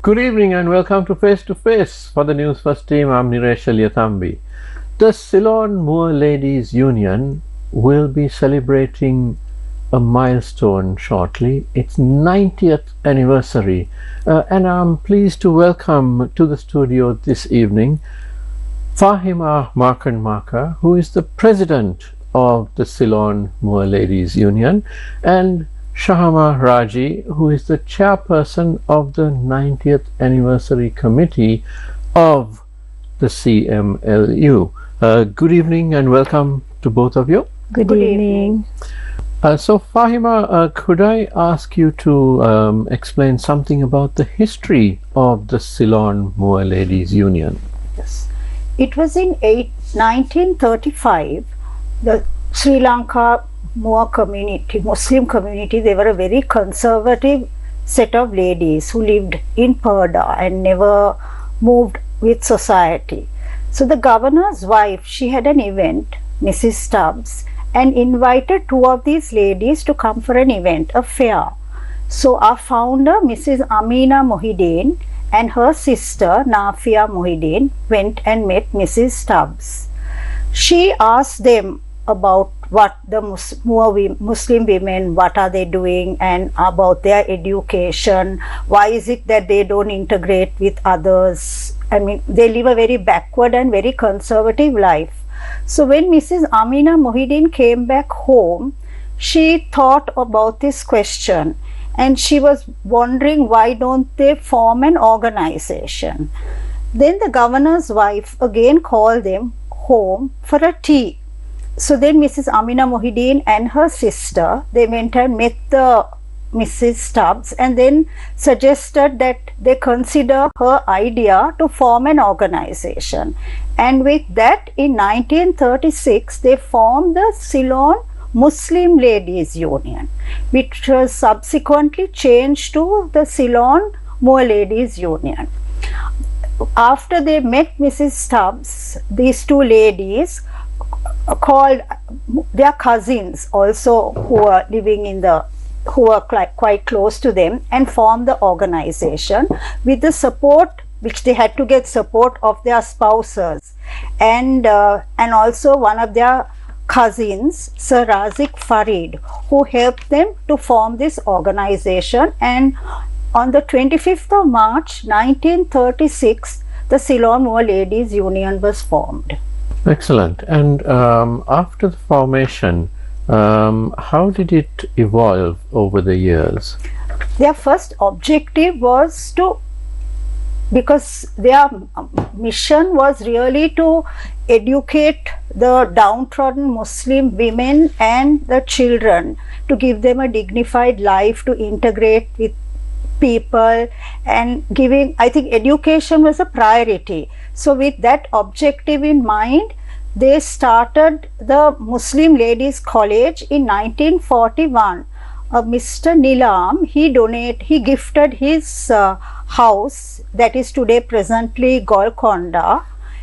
Good evening and welcome to Face to Face. For the Newsfirst team, I'm Niresh Aliathambi. The Ceylon Moor Ladies Union will be celebrating a milestone shortly, its 90th anniversary, and I'm pleased to welcome to the studio this evening Faahima Markar, who is the president of the Ceylon Moor Ladies Union, and Shahama Raji, who is the chairperson of the 90th anniversary committee of the CMLU. Good evening and welcome to both of you. Good evening. So Faahima, could I ask you to explain something about the history of the Ceylon Moor Ladies Union? Yes. It was in 1935, the Sri Lanka Moor community, Muslim community, they were a very conservative set of ladies who lived in Perda and never moved with society. So the governor's wife, she had an event, Mrs. Stubbs, and invited two of these ladies to come for an event, a fair. So our founder, Mrs. Amina Mohideen, and her sister, Nafia Mohideen, went and met Mrs. Stubbs. She asked them about what the Muslim women, what are they doing, and about their education. Why is it that they don't integrate with others? I mean, they live a very backward and very conservative life. So when Mrs. Amina Mohideen came back home, she thought about this question and she was wondering why don't they form an organization. Then the governor's wife again called them home for a tea. So then Mrs. Amina Mohideen and her sister, they went and met the Mrs. Stubbs and then suggested that they consider her idea to form an organization. And with that, in 1936, they formed the Ceylon Muslim Ladies Union, which was subsequently changed to the Ceylon Moor Ladies Union. After they met Mrs. Stubbs, these two ladies called their cousins also who were living in the, who were quite close to them, and formed the organization with the support, which they had to get support of their spouses, and also one of their cousins, Sir Razik Farid, who helped them to form this organization. And on the 25th of March 1936, the Ceylon Moor Ladies Union was formed. Excellent. And after the formation, how did it evolve over the years? Their first objective was to, because their mission was really to educate the downtrodden Muslim women and the children, to give them a dignified life, to integrate with people, and giving, I think education was a priority. So with that objective in mind, they started the Muslim Ladies College in 1941. Mr. Nilam, he gifted his house, that is today presently Golconda,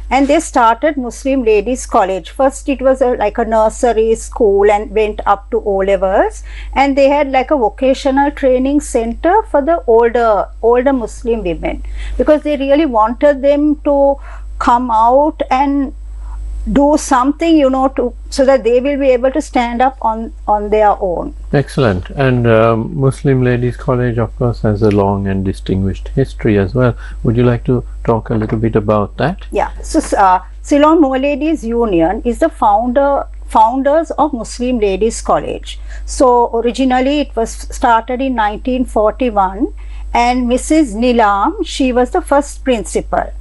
and they started Muslim Ladies College. First it was like a nursery school and went up to O-levels, and they had like a vocational training center for the older Muslim women, because they really wanted them to come out and do something, you know, so that they will be able to stand up on their own. Excellent. And Muslim Ladies College, of course, has a long and distinguished history as well. Would you like to talk a little bit about that? Yeah. So Ceylon Moor Ladies Union is the founders of Muslim Ladies College. So originally it was started in 1941, and Mrs. Nilam, she was the first principal.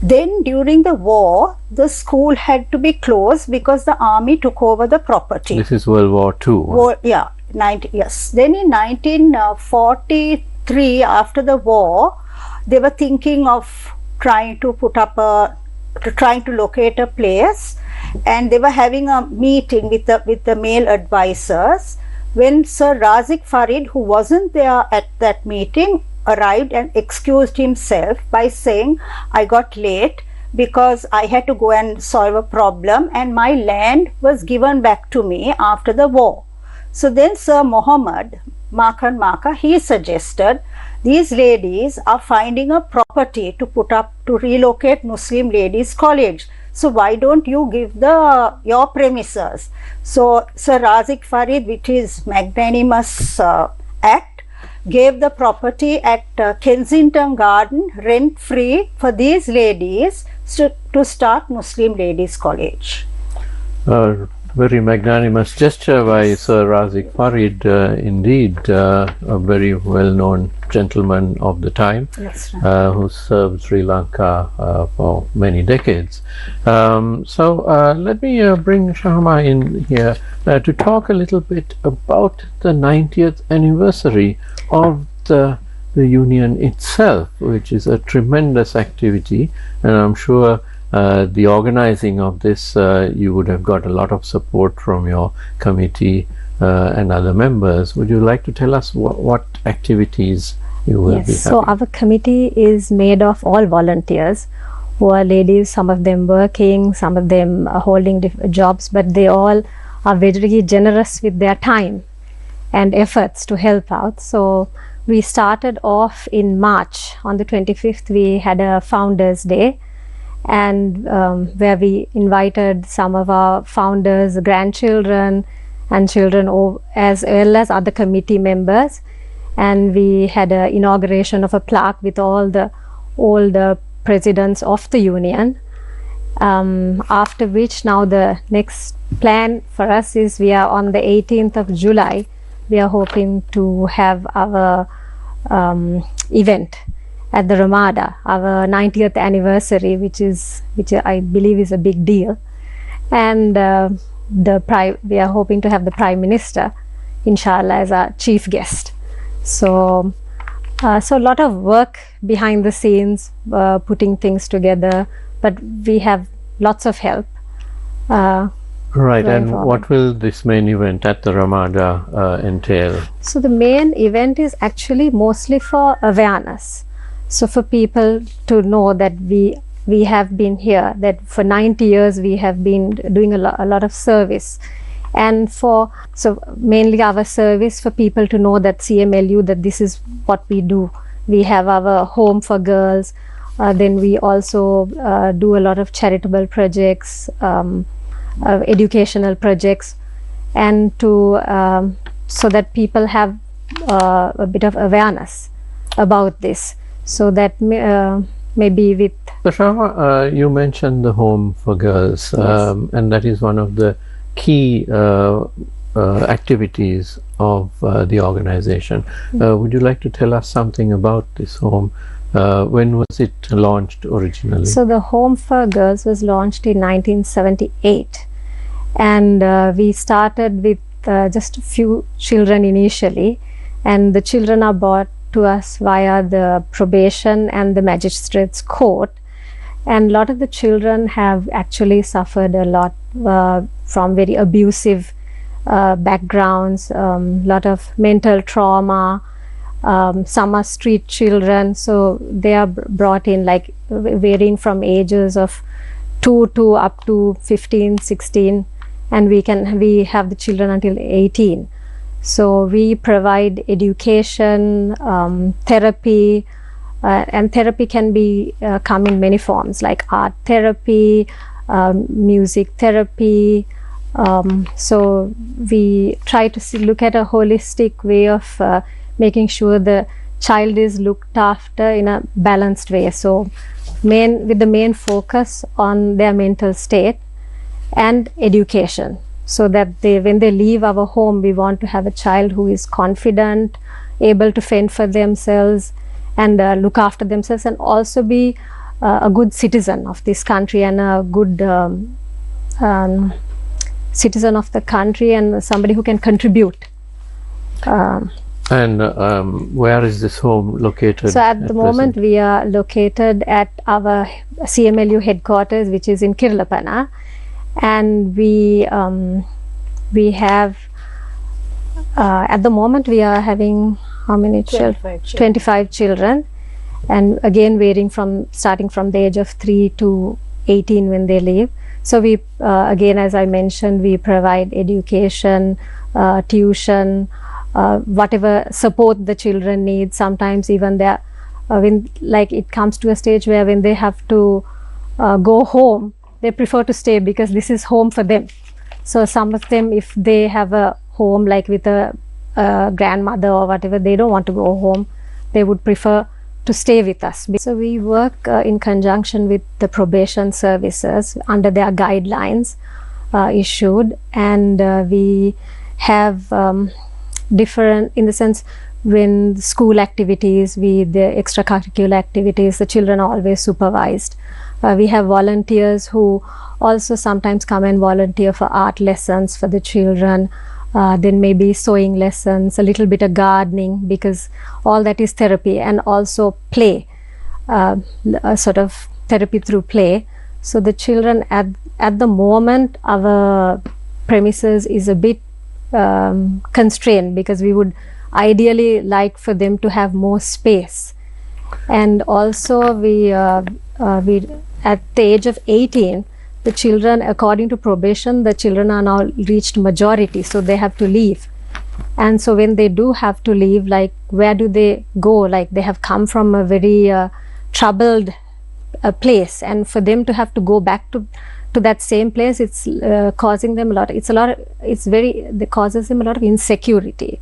Then during the war, the school had to be closed because the army took over the property. This is World War II. Yeah, yes. Then in 1943, after the war, they were thinking of trying to locate a place, and they were having a meeting with the male advisors, when Sir Razik Farid, who wasn't there at that meeting, arrived and excused himself by saying, I got late because I had to go and solve a problem, and my land was given back to me after the war. So then Sir Muhammad Macan, he suggested these ladies are finding a property to put up to relocate Muslim Ladies College. So why don't you give your premises? So Sir Razik Farid, with his magnanimous act, gave the property at Kensington Garden rent free for these ladies to start Muslim Ladies College. Very magnanimous gesture by Sir Razik Farid, indeed, a very well-known gentleman of the time, Yes, right. who served Sri Lanka for many decades. So let me bring Shahama in here to talk a little bit about the 90th anniversary of the union itself, which is a tremendous activity, and I'm sure the organizing of this, you would have got a lot of support from your committee and other members. Would you like to tell us what activities you will be having? So our committee is made of all volunteers who are ladies, some of them working, some of them are holding jobs, but they all are very generous with their time and efforts to help out. So we started off in March. On the 25th, we had a Founders Day, and where we invited some of our founders' grandchildren and children, as well as other committee members, and we had an inauguration of a plaque with all the presidents of the union. After which, now the next plan for us is, we are on the 18th of July, we are hoping to have our event at the Ramada, our 90th anniversary, which I believe is a big deal. And we are hoping to have the Prime Minister, inshallah, as our chief guest. So a lot of work behind the scenes, putting things together, but we have lots of help. Right, and what will this main event at the Ramada entail? So the main event is actually mostly for awareness. So for people to know that we have been here, that for 90 years we have been doing a lot of service. And so mainly our service for people to know that CMLU, that this is what we do. We have our home for girls, then we also do a lot of charitable projects, educational projects, and so that people have a bit of awareness about this. So that maybe with... So Shahama, you mentioned the home for girls, Yes. and that is one of the key activities of the organization. Would you like to tell us something about this home? When was it launched originally? So the Home for Girls was launched in 1978, and we started with just a few children initially, and the children are brought to us via the probation and the magistrate's court. And a lot of the children have actually suffered a lot from very abusive backgrounds, lot of mental trauma. Some are street children, so they are brought in, like varying from ages of 2 to up to 15, 16, and we have the children until 18. So we provide education, therapy, and therapy can be come in many forms, like art therapy, music therapy. So we try to look at a holistic way of making sure the child is looked after in a balanced way. So with the main focus on their mental state and education, so that when they leave our home, we want to have a child who is confident, able to fend for themselves and look after themselves, and also be a good citizen of this country, and a good citizen of the country, and somebody who can contribute. And where is this home located? So at the moment we are located at our CMLU headquarters, which is in Kirlapana, and we have at the moment we are having how many children? 25 children, and again starting from the age of 3 to 18 when they leave. So we again, as I mentioned, we provide education, tuition, whatever support the children need. Sometimes even they when like it comes to a stage where when they have to go home, they prefer to stay because this is home for them. So some of them, if they have a home like with a grandmother or whatever, they don't want to go home. They would prefer to stay with us. So we work in conjunction with the probation services under their guidelines issued, and we have different, in the sense, when school activities, the extracurricular activities, the children are always supervised. We have volunteers who also sometimes come and volunteer for art lessons for the children, then maybe sewing lessons, a little bit of gardening, because all that is therapy, and also play, a sort of therapy through play. So the children at the moment, our premises is a bit constrained, because we would ideally like for them to have more space. And also we at the age of 18, the children, according to probation, the children are now reached majority, so they have to leave. And so when they do have to leave, like, where do they go? Like, they have come from a very troubled place, and for them to have to go back to that same place, it's causing them a lot. It causes them a lot of insecurity.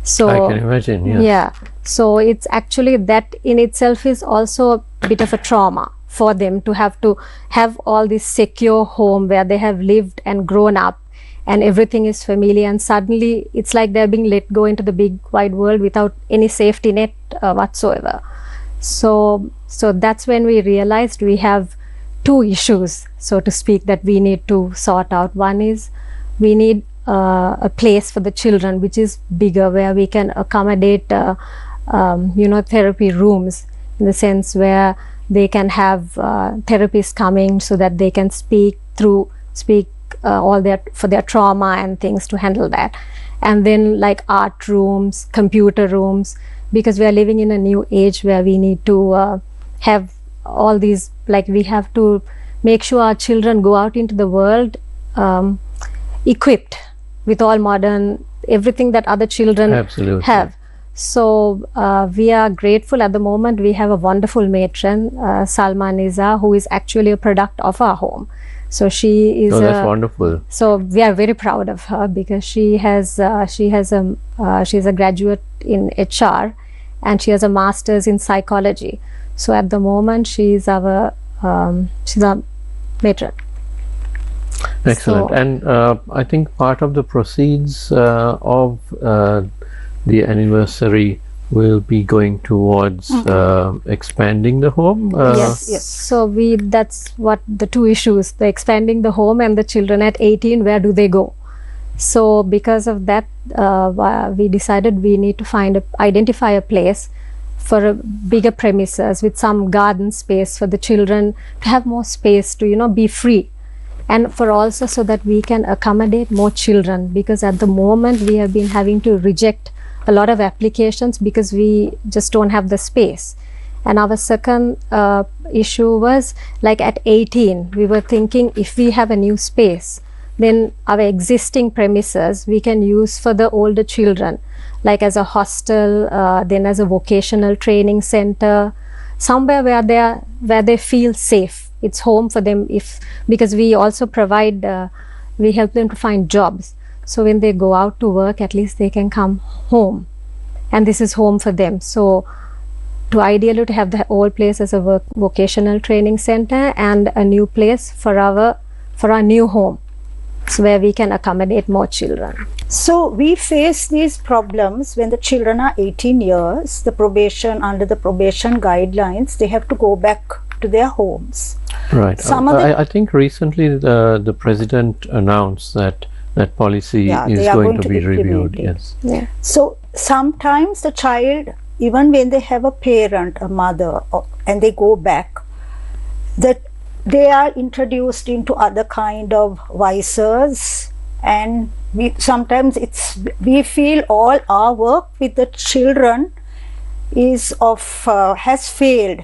So I can imagine. Yes. Yeah. So it's actually, that in itself is also a bit of a trauma for them, to have all this secure home where they have lived and grown up and everything is familiar, and suddenly it's like they're being let go into the big wide world without any safety net whatsoever. So that's when we realized we have two issues, so to speak, that we need to sort out. One is we need a place for the children which is bigger, where we can accommodate therapy rooms, in the sense where they can have therapists coming so that they can speak all their trauma and things, to handle that. And then like art rooms, computer rooms, because we are living in a new age where we need to have all these, like, we have to make sure our children go out into the world equipped with all modern, everything that other children Absolutely. have. So we are grateful at the moment. We have a wonderful matron, Salma Niza, who is actually a product of our home. So she is. Oh, that's wonderful. So we are very proud of her, because she's a graduate in HR, and she has a master's in psychology. So at the moment, she's our matron. Excellent. So, and I think part of the proceeds of the anniversary will be going towards expanding the home. Yes. So that's what the two issues: the expanding the home, and the children at 18, where do they go? So because of that, we decided we need to identify a place for a bigger premises with some garden space for the children to have more space to be free, and for also so that we can accommodate more children, because at the moment we have been having to reject a lot of applications because we just don't have the space. And our second issue was, like, at 18 we were thinking, if we have a new space, then our existing premises we can use for the older children, like as a hostel, then as a vocational training center, somewhere where they feel safe. It's home for them, because we also provide, we help them to find jobs. So when they go out to work, at least they can come home, and this is home for them. So ideally to have the old place as a vocational training center, and a new place for our new home, so where we can accommodate more children. So we face these problems when the children are 18 years, under the probation guidelines, they have to go back to their homes. Right. I think recently the president announced that policy is going to be reviewed. Yes. Yeah. So sometimes the child, even when they have a parent, a mother, and they go back, that they are introduced into other kind of vices, and sometimes we feel all our work with the children has failed,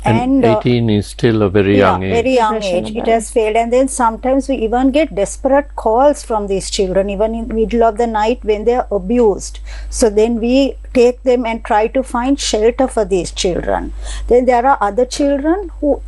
And 18 is still a very young age. Very young age. It has failed, and then sometimes we even get desperate calls from these children, even in the middle of the night when they are abused. So then we take them and try to find shelter for these children. Then there are other children who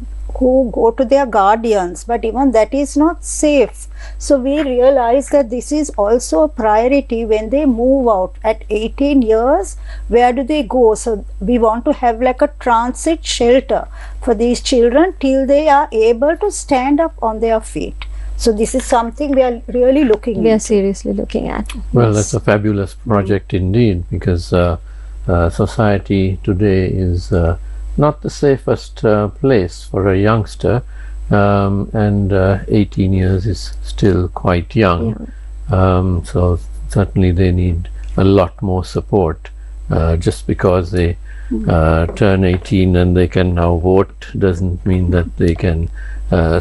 go to their guardians, but even that is not safe. So we realize that this is also a priority when they move out at 18 years. Where do they go? So we want to have like a transit shelter for these children till they are able to stand up on their feet. So this is something we are really looking into. We are seriously looking at. Well, that's a fabulous project indeed, because society today is not the safest place for a youngster, and 18 years is still quite young. So certainly they need a lot more support. Just because they turn 18 and they can now vote doesn't mean that they can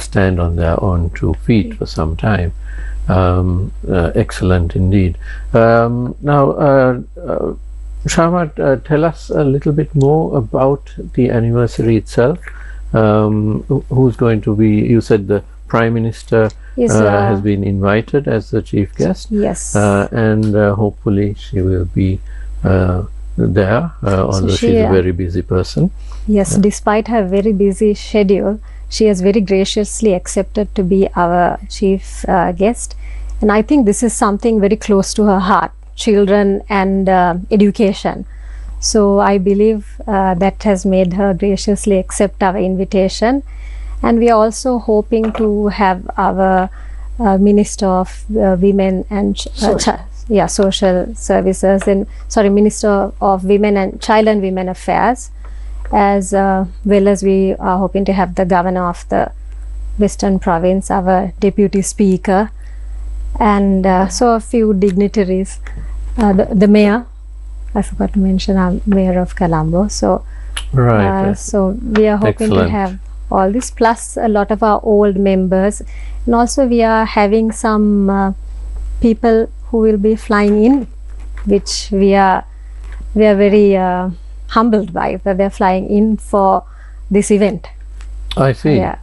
stand on their own 2 feet for some time. Excellent indeed. Now, Shahama, tell us a little bit more about the anniversary itself. Who's going to be, you said the Prime Minister has been invited as the chief guest. Yes. And hopefully she will be there, although she's a very busy person. Yes, despite her very busy schedule, she has very graciously accepted to be our chief guest. And I think this is something very close to her heart, children and education. So I believe that has made her graciously accept our invitation. And we are also hoping to have our Minister of Women and Social Services, and Minister of Women and Child and Women Affairs, as well as we are hoping to have the Governor of the Western Province, our Deputy Speaker, and so a few dignitaries, the Mayor. I forgot to mention our Mayor of Colombo. So, so we are hoping to have all this, plus a lot of our old members, and also we are having some people who will be flying in, which we are very humbled by that they're flying in for this event. I see. Yeah.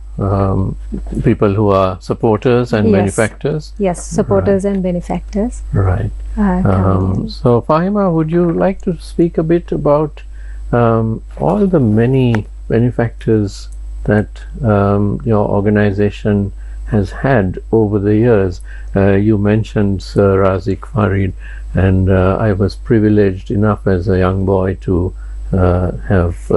People who are supporters and benefactors. Yes, supporters and benefactors. Right. So Faahima, would you like to speak a bit about all the many benefactors that your organization has had over the years? You mentioned Sir Razik Farid, and I was privileged enough as a young boy to have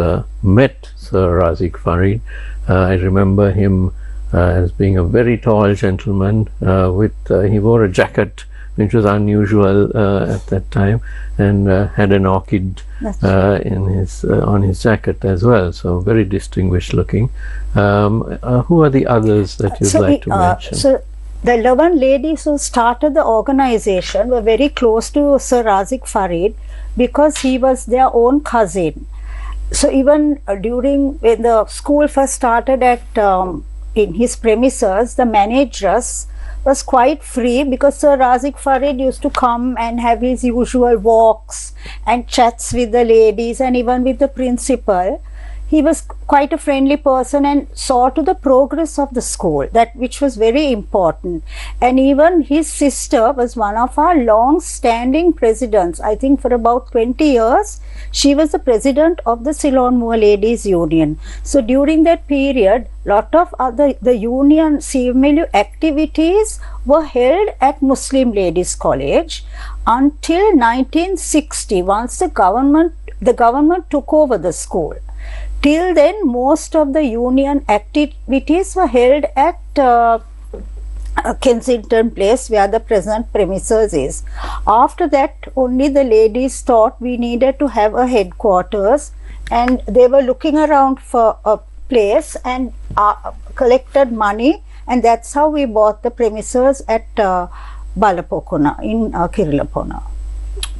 met Sir Razik Farid. I remember him as being a very tall gentleman with he wore a jacket which was unusual at that time, and had an orchid in his on his jacket as well, so very distinguished looking. Who are the others that you'd like to mention? So the 11 ladies who started the organization were very close to Sir Razik Farid because he was their own cousin. So even during when the school first started at in his premises, the manageress was quite free because Sir Razik Farid used to come and have his usual walks and chats with the ladies and even with the principal. He was quite a friendly person and saw to the progress of the school, that which was very important. And even his sister was one of our long-standing presidents. I think for about 20 years, she was the president of the Ceylon Moor Ladies Union. So during that period, lot of the union CMLU activities were held at Muslim Ladies College until 1960, once the government took over the school. Till then, most of the union activities were held at Kensington Place, where the present premises is. After that, only the ladies thought we needed to have a headquarters, and they were looking around for a place and collected money, and that's how we bought the premises at Balapokona in Kirilapona.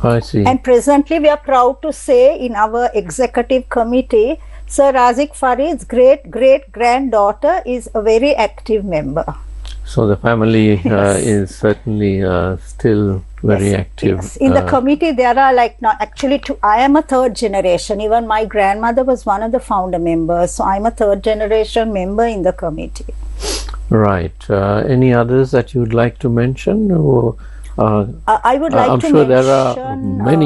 I see. And presently, we are proud to say in our executive committee, Sir Razik Farid's great-great-granddaughter is a very active member. So the family is certainly still very Yes, active. yes. In the committee, there are like not actually two. I am a third generation. Even my grandmother was one of the founder members, so I'm a third generation member in the committee. Right. Any others that you'd like to mention? Or, I would like I'm to sure mention, there are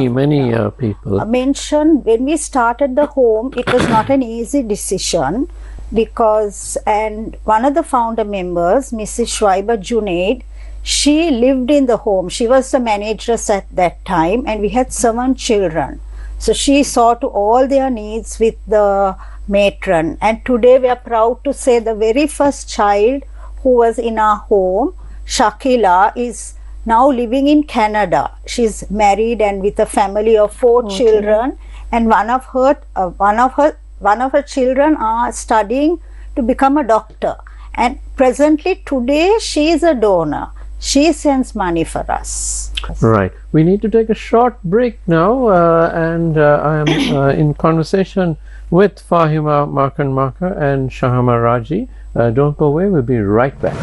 many people. mention when we started the home, it was not an easy decision because, and one of the founder members, Mrs. Schreiber Junaid, she lived in the home. She was the manageress at that time, and we had 7 children. So she saw to all their needs with the matron. And today we are proud to say the very first child who was in our home, Shakila, is now living in Canada. She's married and with a family of 4 children, and one of her children are studying to become a doctor. And presently today she is a donor. She sends money for us. Right. We need to take a short break now, and I am in conversation with Faahima Markar and Shahama Raji. Don't go away. We'll be right back.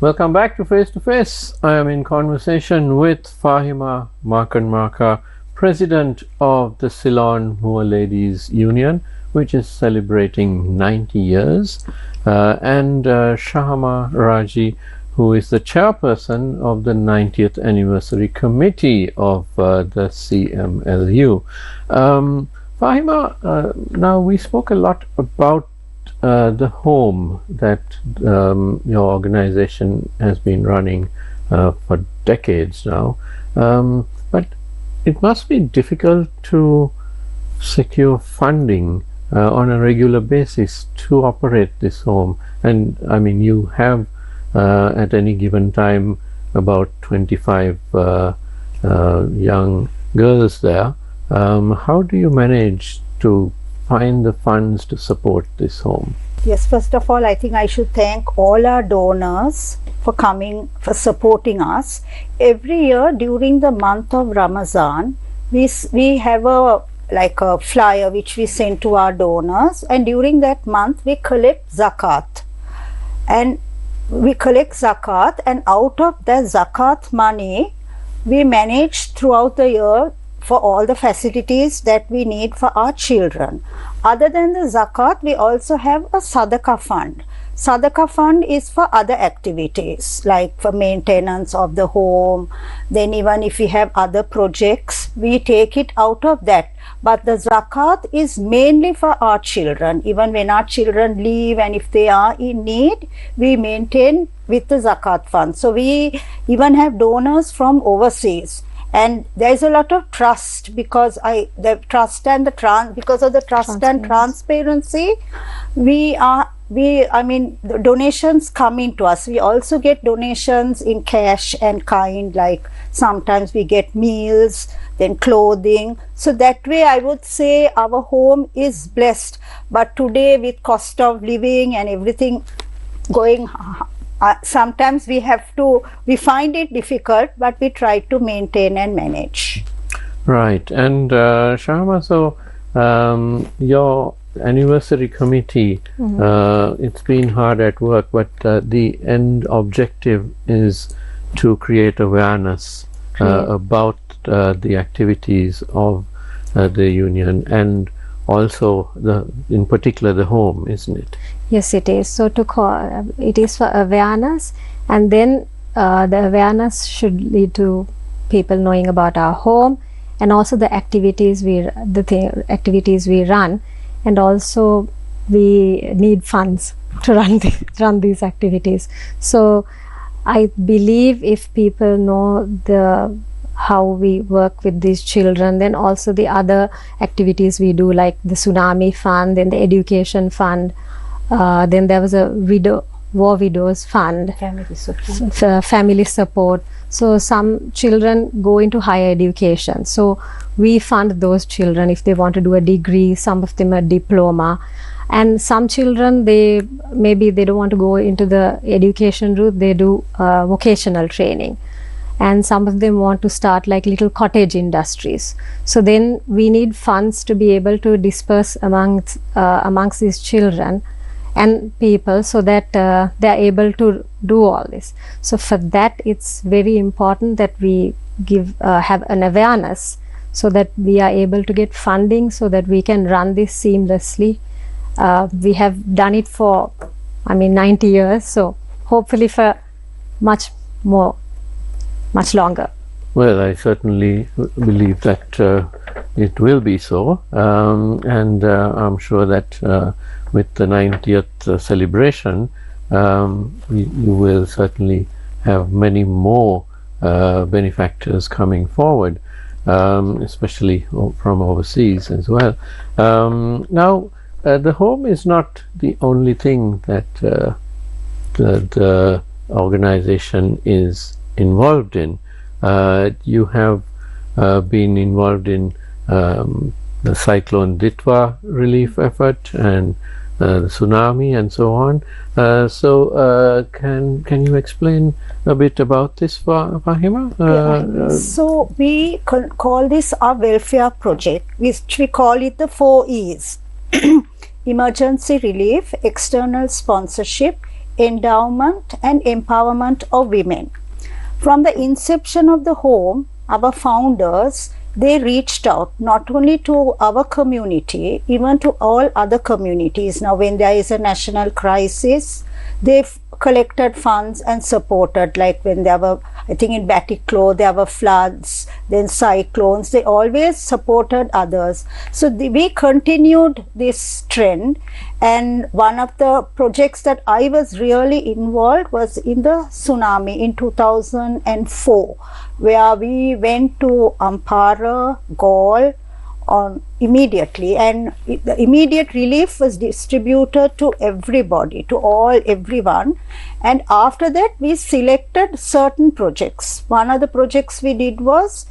Welcome back to Face to Face. I am in conversation with Faahima Markar, President of the Ceylon Moor Ladies Union, which is celebrating 90 years, and Shahama Raji, who is the chairperson of the 90th anniversary committee of the CMLU. Faahima, now we spoke a lot about the home that your organization has been running for decades now, but it must be difficult to secure funding on a regular basis to operate this home. And I mean, you have at any given time about 25 young girls there. How do you manage to find the funds to support this home? Yes, first of all, I think I should thank all our donors for coming, for supporting us. Every year during the month of Ramadan, we have a flyer which we send to our donors, and during that month we collect zakat. And out of the zakat money we manage throughout the year for all the facilities that we need for our children. Other than the zakat, we also have a sadaqah fund. Sadaqah fund is for other activities like for maintenance of the home. Then even if we have other projects, we take it out of that. But the zakat is mainly for our children. Even when our children leave and if they are in need, we maintain with the zakat fund. So we even have donors from overseas. And there is a lot of trust because of the trust and transparency, the donations come into us. We also get donations in cash and kind, like sometimes we get meals, then clothing. So that way I would say our home is blessed. But today with cost of living and everything going, sometimes we find it difficult, but we try to maintain and manage. Right. And Shahama, so your anniversary committee, it's been hard at work, but the end objective is to create awareness about the activities of the union, and also in particular the home, isn't it? Yes, it is. So it is for awareness, and then the awareness should lead to people knowing about our home, and also the activities we run, and also we need funds to run these activities. So I believe if people know how we work with these children, then also the other activities we do, like the tsunami fund, then the education fund, then there was a War Widows Fund, Family support. family support. So some children go into higher education. So we fund those children if they want to do a degree, some of them a diploma. And some children, they don't want to go into the education route, they do vocational training. And some of them want to start like little cottage industries. So then we need funds to be able to disperse amongst these children and people, so that they are able to do all this. So for that, it's very important that we have an awareness, so that we are able to get funding, so that we can run this seamlessly. We have done it for 90 years, so hopefully for much longer. Well, I certainly believe that it will be so, and I'm sure that with the 90th celebration, you will certainly have many more benefactors coming forward, especially from overseas as well. Now, the home is not the only thing that the organization is involved in. You have been involved in the Cyclone Ditwa relief effort and the tsunami and so on. So can you explain a bit about this, Faahima? So we call this our welfare project, which we call it the 4 E's. Emergency relief, external sponsorship, endowment and empowerment of women. From the inception of the home, our founders, they reached out not only to our community, even to all other communities. Now, when there is a national crisis, they've collected funds and supported, like when there were, I think in Batiklo, there were floods, then cyclones, they always supported others. So we continued this trend, and one of the projects that I was really involved was in the tsunami in 2004, where we went to Ampara, Galle, immediately, and the immediate relief was distributed to everybody, everyone. And after that, we selected certain projects. One of the projects we did was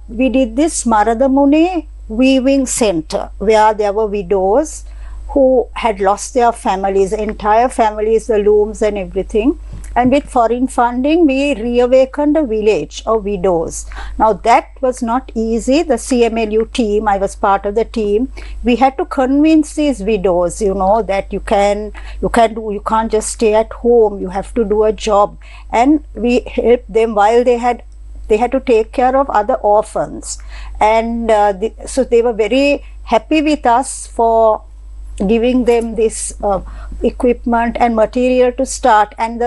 we did this Maradamune Weaving Center, where there were widows who had lost their families, entire families, the looms and everything. And with foreign funding, we reawakened a village of widows. Now that was not easy. The CMLU team, I was part of the team. We had to convince these widows, that you can't just stay at home. You have to do a job. And we helped them while they had to take care of other orphans. And so they were very happy with us for giving them this equipment and material to start. And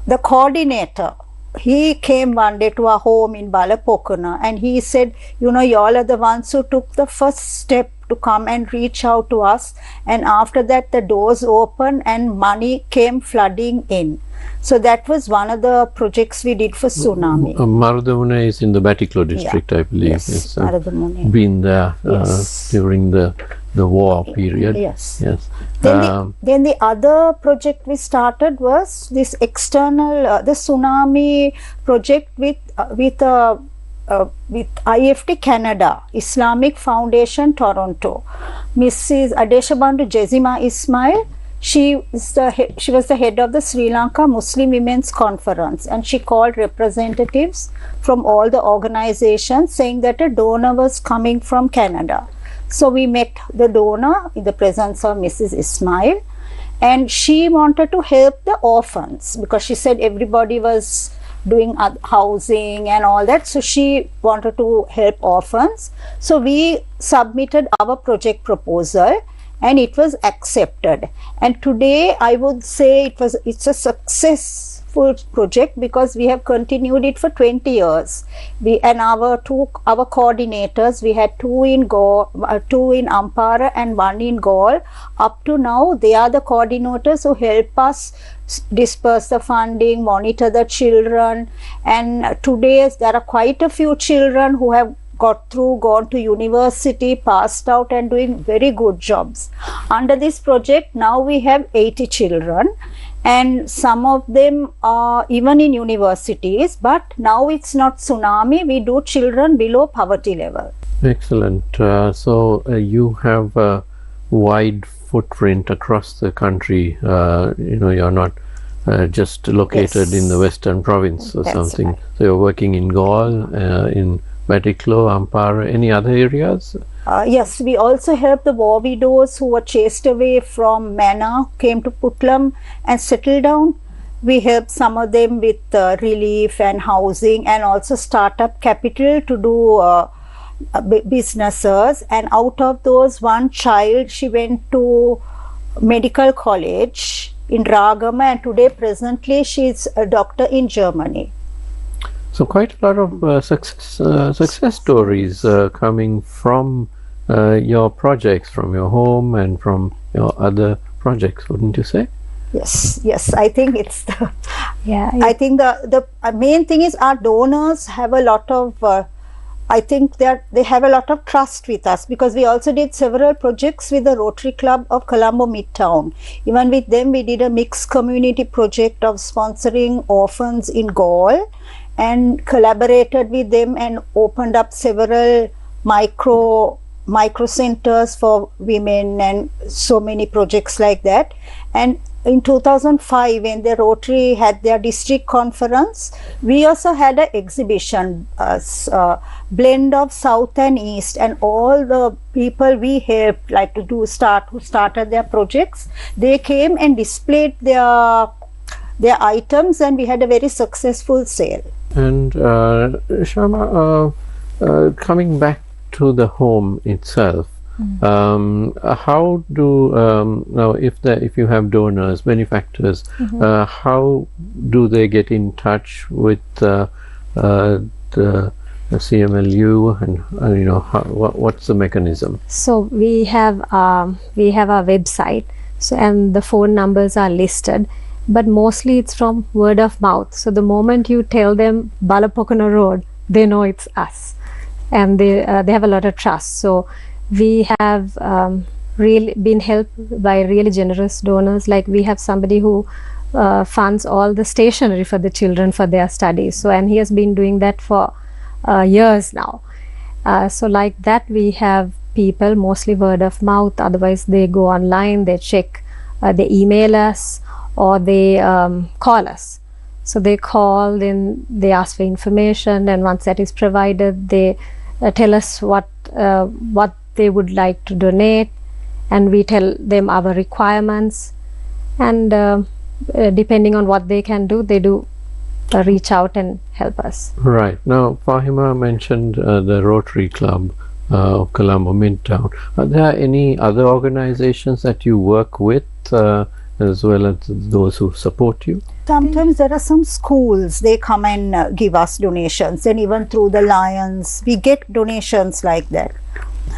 the coordinator, he came one day to our home in Balapokana, and he said, y'all are the ones who took the first step to come and reach out to us. And after that, the doors opened and money came flooding in. So that was one of the projects we did for tsunami. Maradamune is in the Batiklo district, I believe. Yes, Maradamune. Been there during the war period. Yes. Then the other project we started was this external, the tsunami project with IFT Canada, Islamic Foundation Toronto. Mrs. Adeshabandu Jezima Ismail, she was the head of the Sri Lanka Muslim Women's Conference, and she called representatives from all the organizations saying that a donor was coming from Canada. So we met the donor in the presence of Mrs. Ismail, and she wanted to help the orphans because she said everybody was doing housing and all that. So she wanted to help orphans. So we submitted our project proposal, and it was accepted. And today I would say it's a successful project because we have continued it for 20 years. Our coordinators, we had two in Ampara and one in Galle. Up to now, they are the coordinators who help us disperse the funding, monitor the children. And today there are quite a few children who have gone to university, passed out and doing very good jobs. Under this project, now we have 80 children, and some of them are even in universities, but now it's not tsunami, we do children below poverty level. Excellent. So you have a wide footprint across the country. You're not just located in the Western Province or That's something. right. So you're working in Galle, in Batiklo, Ampara, any other areas? Yes, we also help the war widows who were chased away from Mana, came to Putlam and settled down. We help some of them with relief and housing, and also startup capital to do businesses. And out of those, one child, she went to medical college in Ragama, and today presently she is a doctor in Germany. So quite a lot of success stories coming from your projects, from your home and from your other projects, wouldn't you say? Yes, I think it's the Yeah, I think the main thing is our donors have a lot of I think they have a lot of trust with us, because we also did several projects with the Rotary Club of Colombo Midtown. Even with them, we did a mixed community project of sponsoring orphans in Galle, and collaborated with them and opened up several micro centers for women and so many projects like that. And in 2005, when the Rotary had their district conference, we also had an exhibition, blend of South and East, and all the people we helped, like who started their projects, they came and displayed their items, and we had a very successful sale. And Shahama, coming back to the home itself, how do now if you have donors, benefactors, how do they get in touch with the CMLU, and what's the mechanism? so we have our website, so and the phone numbers are listed, but mostly it's from word of mouth. So the moment you tell them Balapokana Road, they know it's us, and they have a lot of trust. So we have really been helped by really generous donors. Like we have somebody who funds all the stationery for the children for their studies. So, and he has been doing that for years now. So like that, we have people, mostly word of mouth. Otherwise they go online, they check, they email us, or they call us. So they call, then they ask for information, and once that is provided, they tell us what they would like to donate, and we tell them our requirements, and depending on what they can do, they do reach out and help us. Right. Now, Faahima mentioned the Rotary Club of Colombo Midtown. Are there any other organizations that you work with, as well as those who support you? Sometimes there are some schools, they come and give us donations, and even through the Lions, we get donations like that.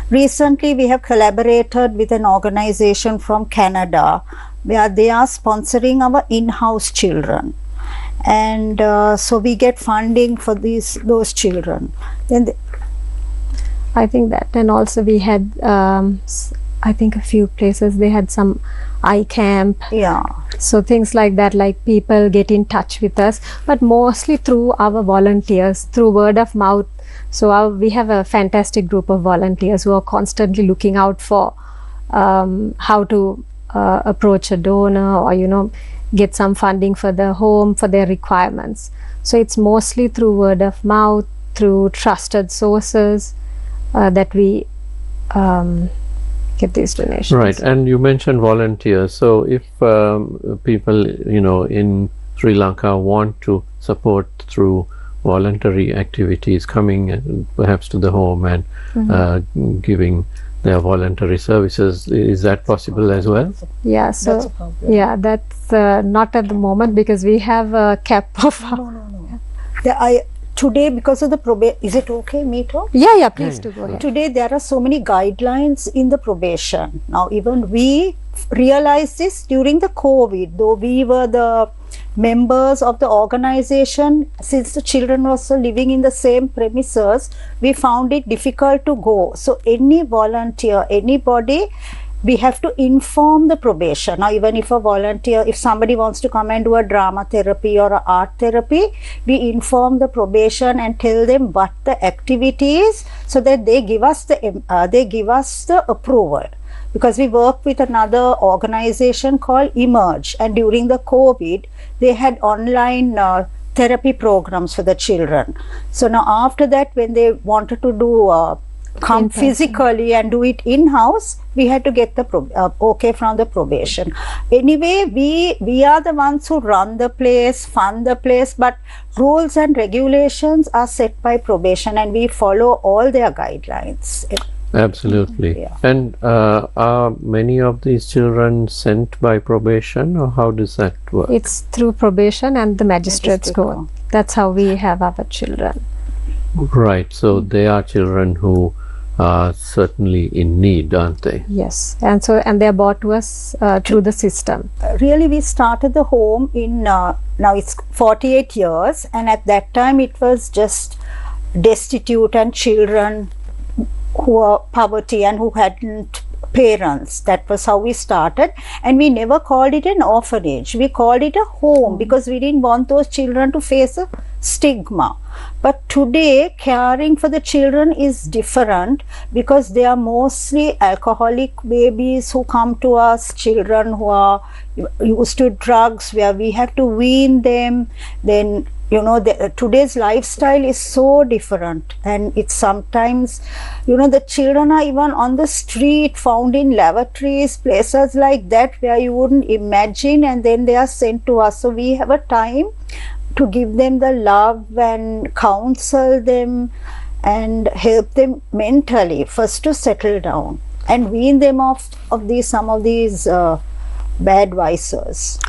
Recently, we have collaborated with an organization from Canada, where they are sponsoring our in-house children, and so we get funding for those children. Then I think that, and also we had I think a few places they had some eye camp. yeah, So things like that, like people get in touch with us, but mostly through our volunteers, through word of mouth. So we have a fantastic group of volunteers who are constantly looking out for how to approach a donor, or get some funding for the home, for their requirements. So it's mostly through word of mouth, through trusted sources that we get these donations. Right. And you mentioned volunteers. So if people in Sri Lanka want to support through voluntary activities, coming perhaps to the home and giving their voluntary services, is that possible as well? Yeah, so that's a problem. yeah, that's not at the moment, because we have a cap of Today, because of the probation, is it okay, me talk? yeah, please do go ahead. Today, there are so many guidelines in the probation. Now, even we realized this during the COVID, though we were the members of the organization, since the children were also living in the same premises, we found it difficult to go. So any volunteer, anybody, we have to inform the probation. Now, even if a volunteer, if somebody wants to come and do a drama therapy or a art therapy, we inform the probation and tell them what the activity is, so that they give us the approval. Because we work with another organization called Emerge, and during the COVID, they had online therapy programs for the children. So now after that, when they wanted to do come physically and do it in-house, we had to get the okay from the probation. Anyway, we are the ones who run the place, fund the place, but rules and regulations are set by probation, and we follow all their guidelines. Absolutely. Yeah. And are many of these children sent by probation, or how does that work? It's through probation and the magistrate's court. That's how we have our children. Right. So they are children who are certainly in need, aren't they? Yes. And they're brought to us through the system. Really, we started the home in, now it's 48 years, and at that time it was just destitute and children who are poverty and who hadn't parents. That was how we started, and we never called it an orphanage. We called it a home because we didn't want those children to face a stigma. But today, caring for the children is different, because they are mostly alcoholic babies who come to us, children who are used to drugs, where we have to wean them. Then today's lifestyle is so different, and it's sometimes, the children are even on the street, found in lavatories, places like that where you wouldn't imagine, and then they are sent to us. So we have a time to give them the love and counsel them and help them mentally, first to settle down and wean them off of some of these bad vices.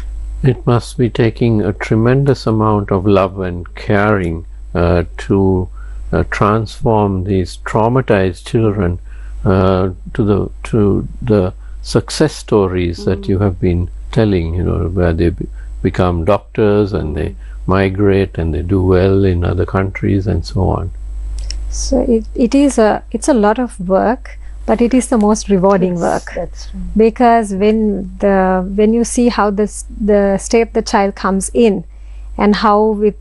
It must be taking a tremendous amount of love and caring to transform these traumatized children to the success stories that you have been telling, where they become doctors and they migrate and they do well in other countries and so on. So it's a lot of work, but it is the most rewarding work. That's right. Because when you see how the state the child comes in, and how with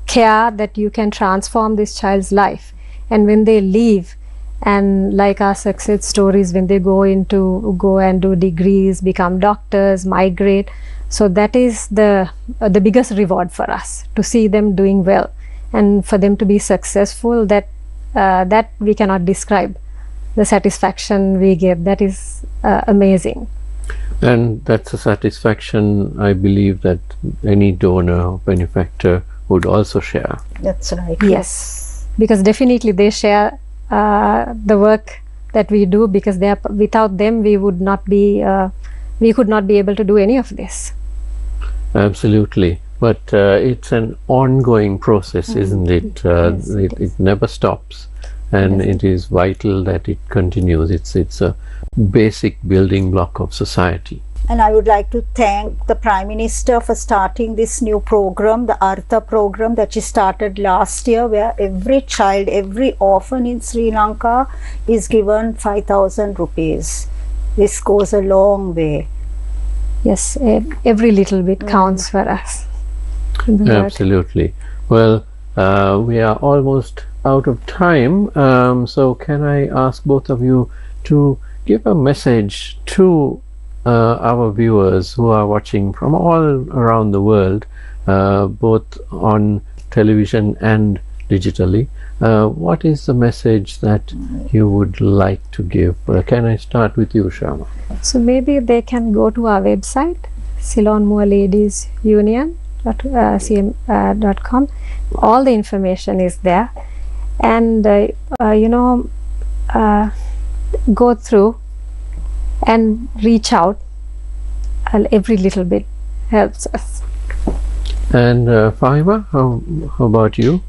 care that you can transform this child's life, and when they leave, and like our success stories, when they go and do degrees, become doctors, migrate, so that is the biggest reward for us, to see them doing well and for them to be successful. That we cannot describe. The satisfaction we get, that is amazing. And that's a satisfaction, I believe, that any donor or benefactor would also share. That's right. Yes, because definitely they share the work that we do, because without them we could not be able to do any of this. Absolutely. But it's an ongoing process, isn't it? Yes, it never stops, and it is vital that it continues. It's a basic building block of society. And I would like to thank the Prime Minister for starting this new program, the Artha program that she started last year, where every child, every orphan in Sri Lanka is given 5,000 rupees. This goes a long way. Yes, every little bit counts for us. Absolutely. Well, we are almost out of time, so can I ask both of you to give a message to our viewers who are watching from all around the world, both on television and digitally? What is the message that you would like to give? Can I start with you, Shahama? So maybe they can go to our website, Ceylon Moor Ladies Union .com. All the information is there, and go through and reach out. Every little bit helps us. And Faahima, how about you?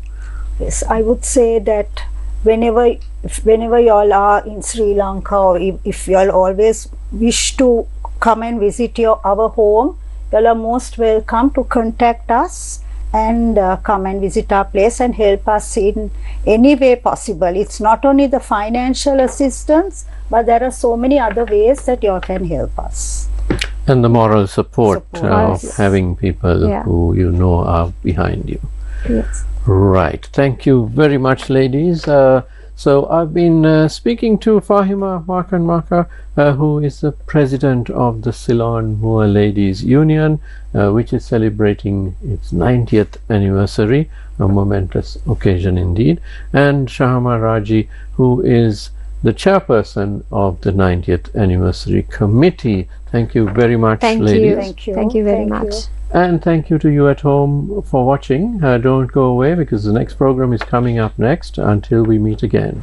Yes, I would say that whenever you all are in Sri Lanka, or if you all always wish to come and visit our home, you all are most welcome to contact us, and come and visit our place and help us in any way possible. It's not only the financial assistance, but there are so many other ways that you can help us. And the moral support, of Yes. having people Yeah. who you know are behind you. Yes. Right. Thank you very much, ladies. So I've been speaking to Faahima Markar, who is the president of the Ceylon Moor Ladies Union, which is celebrating its 90th anniversary, a momentous occasion indeed, and Shahama Raji, who is the chairperson of the 90th anniversary committee. Thank you very much, Thank ladies. you. Thank you. Thank you very Thank much. you. And thank you to you at home for watching. Don't go away because the next program is coming up next. Until we meet again.